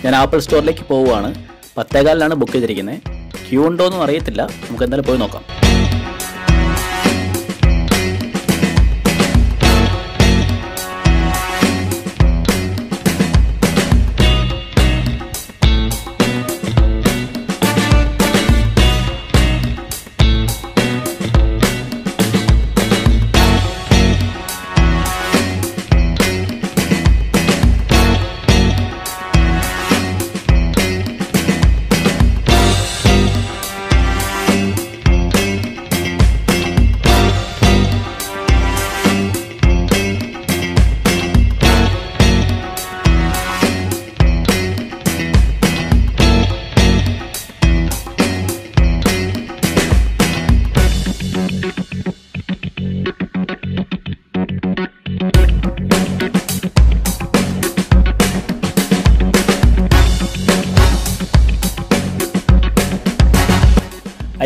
ഞാൻ ആപ്പിൾ സ്റ്റോറിലേക്ക് പോവുകയാണ്. 10:15 ബുക്ക് ചെയ്തിരിക്കുന്നത്. ക്യൂ ഉണ്ടോയെന്നും അറിയത്തില്ല. നമുക്ക് എന്തായാലും പോയി നോക്കാം.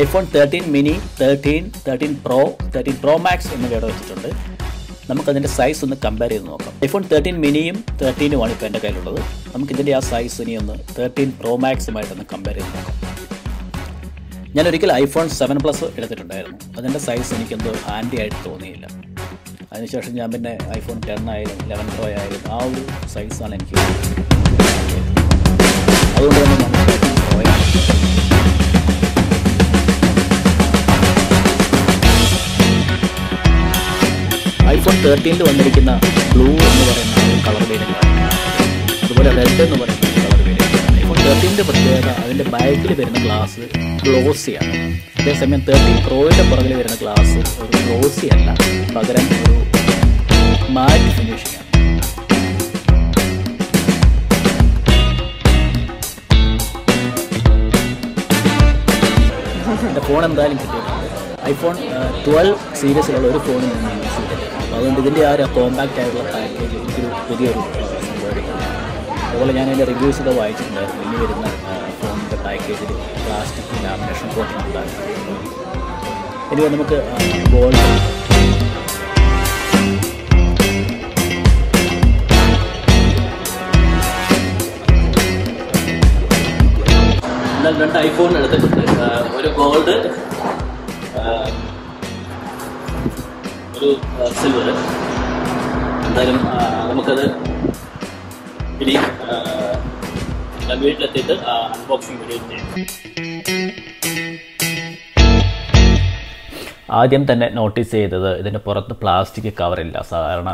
iPhone 13 mini, 13 Pro, 13 Pro Max എന്നിവ ഇവിടെ വെച്ചിട്ടുണ്ട്. നമുക്കതിൻ്റെ സൈസ് ഒന്ന് കമ്പയർ ചെയ്ത് നോക്കാം. iPhone 13 മിനിയും 13ഉമാണ് ഇപ്പോൾ എൻ്റെ കയ്യിലുള്ളത്. നമുക്കിതിൻ്റെ ആ സൈസ് ഇനി ഒന്ന് 13 Pro Maxുമായിട്ടൊന്ന് കമ്പയർ ചെയ്ത് നോക്കാം. ഞാനൊരിക്കൽ iPhone 7 Plus എടുത്തിട്ടുണ്ടായിരുന്നു. അതിൻ്റെ സൈസ് എനിക്കെന്തോ ഹാൻഡി ആയിട്ട് തോന്നിയില്ല. അതിനുശേഷം ഞാൻ പിന്നെ iPhone 10 ആയാലും 11 Pro ആയാലും ആ ഒരു സൈസാണ് എനിക്ക്. അതുകൊണ്ട് തന്നെ നമുക്ക് 13 Pro ആണ്. iPhone 13 വന്നിരിക്കുന്ന ബ്ലൂ എന്ന് പറയുന്ന കളർ വേരിയൻ്റാണ്. അതുപോലെ റെഡ് എന്ന് പറയുന്ന കളർ വേരിയൻ്റ്. iPhone 13 പ്രത്യേകത അതിൻ്റെ ബാക്കിൽ വരുന്ന ഗ്ലാസ് ഗ്ലോസിയാണ്. അതേസമയം 13 പ്രോയുടെ പുറകിൽ വരുന്ന ഗ്ലാസ് ഒരു ഗ്ലോസി അല്ല, പകരം ഒരു മാറ്റ് ഫിനിഷിംഗ് ആണ്. എൻ്റെ ഫോൺ എന്തായാലും കിട്ടിയിട്ടുണ്ട്. iPhone 12 സീരീസിലുള്ള ഒരു ഫോണിൽ നിന്ന് യൂസ് ചെയ്തിട്ടില്ല. അതുകൊണ്ട് ഇതിൻ്റെ ആ ഒരു കോമ്പാക്റ്റ് ആയിട്ടുള്ള പാക്കേജ് എനിക്കൊരു പുതിയൊരു സംഭവമാണ്. അതുപോലെ ഞാൻ അതിൻ്റെ റിവ്യൂസ് ഒക്കെ വായിച്ചിട്ടുണ്ടായിരുന്നു. ഇനി വരുന്ന ഫോണിൻ്റെ പാക്കേജിൽ പ്ലാസ്റ്റിക് ലാമിനേഷൻ കോട്ടിംഗ് ഉണ്ടാകും. ഇനി നമുക്ക് ഗോൾഡ് എന്നാൽ 2 iPhone എടുത്തിട്ടുണ്ട്. ഒരു ഗോൾഡ്, ഒരു സിൽവർ. എന്തായാലും നമുക്കത് ഇനി വീട്ടിലെത്തിയിട്ട് അൺബോക്സിംഗ് വീഡിയോ ചെയ്യാം. ആദ്യം തന്നെ നോട്ടീസ് ചെയ്തത് ഇതിൻ്റെ പുറത്ത് പ്ലാസ്റ്റിക് കവറില്ല. സാധാരണ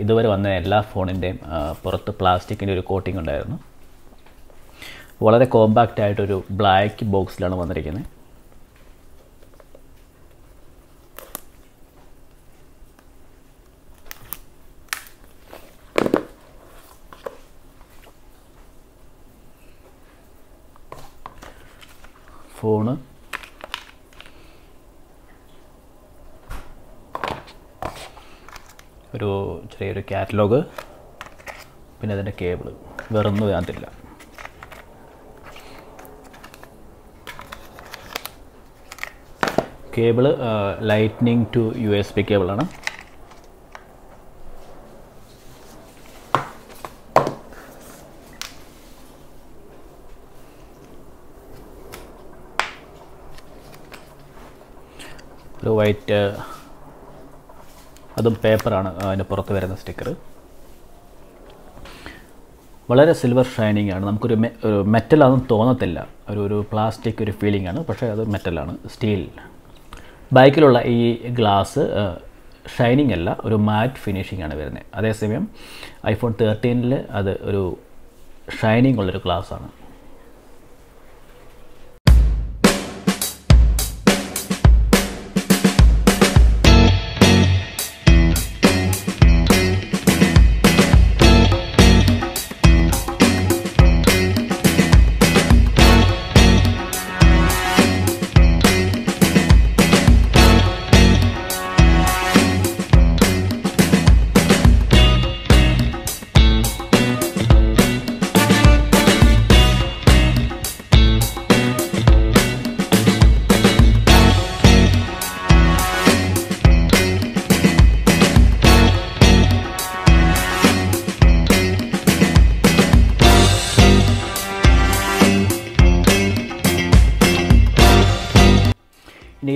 ഇതുവരെ വന്ന എല്ലാ ഫോണിൻ്റെയും പുറത്ത് പ്ലാസ്റ്റിക്കിൻ്റെ ഒരു കോട്ടിംഗ് ഉണ്ടായിരുന്നു. വളരെ കോമ്പാക്റ്റ് ആയിട്ടൊരു ബ്ലാക്ക് ബോക്സിലാണ് വന്നിരിക്കുന്നത്. ഫോണ്, ഒരു ചെറിയൊരു കാറ്റലോഗ്, പിന്നെ അതിൻ്റെ കേബിള്. വേറൊന്നും അതില്ല. കേബിള് ലൈറ്റ്നിങ് ടു USB കേബിളാണ്. ഒരു വൈറ്റ്, അതും പേപ്പറാണ് അതിന് പുറത്ത് വരുന്ന സ്റ്റിക്കർ. വളരെ സിൽവർ ഷൈനിങ് ആണ്. നമുക്കൊരു മെറ്റലാണെന്ന് തോന്നത്തില്ല. ഒരു പ്ലാസ്റ്റിക് ഒരു ഫീലിംഗ് ആണ്, പക്ഷേ അത് മെറ്റലാണ്, സ്റ്റീൽ. ബാക്കിലുള്ള ഈ ഗ്ലാസ് ഷൈനിങ് അല്ല, ഒരു മാറ്റ് ഫിനിഷിംഗ് ആണ് വരുന്നത്. അതേസമയം iPhone 13 അത് ഒരു ഷൈനിങ് ഉള്ളൊരു ഗ്ലാസ്സാണ്.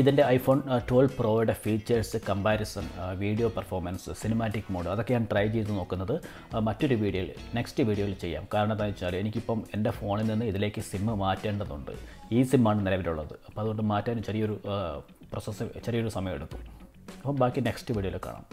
ഇതിൻ്റെ ഐഫോൺ 12 പ്രോയുടെ features, comparison, video performance, cinematic mode അതൊക്കെ ഞാൻ ട്രൈ ചെയ്ത് നോക്കുന്നത് മറ്റൊരു വീഡിയോയിൽ, നെക്സ്റ്റ് വീഡിയോയിൽ ചെയ്യാം. കാരണം എന്താണെന്ന് വെച്ചാൽ എനിക്കിപ്പം എൻ്റെ ഫോണിൽ നിന്ന് ഇതിലേക്ക് സിം മാറ്റേണ്ടതുണ്ട്. ഈ സിമ്മാണ് നിലവിലുള്ളത്. അപ്പോൾ അതുകൊണ്ട് മാറ്റാൻ ചെറിയൊരു പ്രോസസ്സ്, ചെറിയൊരു സമയമെടുക്കും. അപ്പം ബാക്കി നെക്സ്റ്റ് വീഡിയോയിൽ കാണാം.